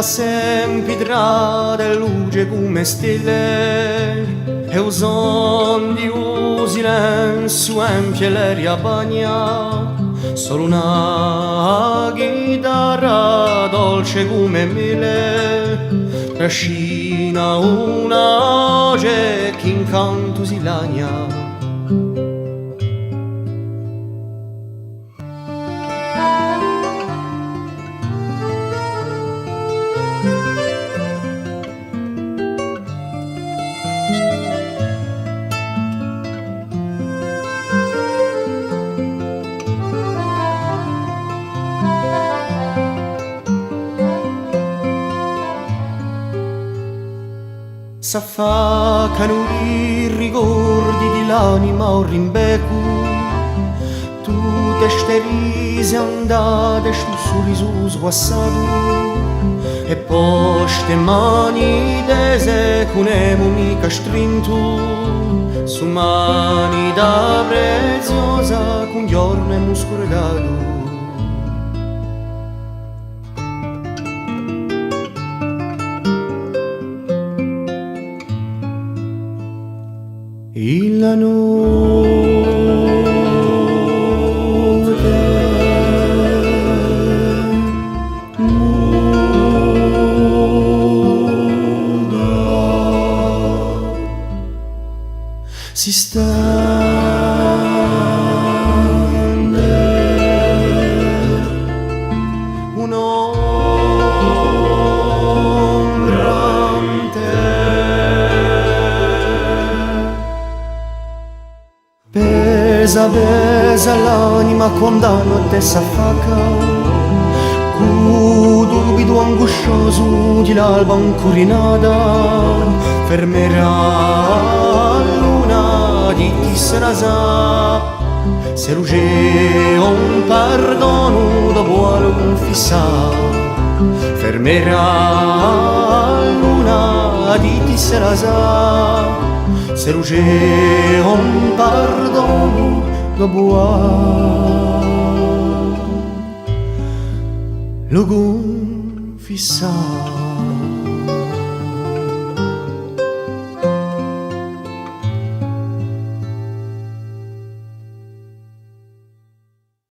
sempidrà de luce come stelle e son di un silenzio empie l'aria bagna solo una chitarra dolce come mele trascina una voce che in canto si lagna. S'affaccano i ricordi di l'anima o rimbecu tutte ste vise andate sto sorriso sguassato e poi ste mani tese con emo mica strinto su mani da preziosa con giorno e muscolo dato. La notte muda si stende un'ombra pesa, pesa l'anima quando la notte s'affacca cu dubido angoscioso di l'alba incurinata fermerà luna di chi sarà sa se luce un perdono dopo lo confissa fermerà luna di chi sarà sa se luce un perdono dopo lo confissa.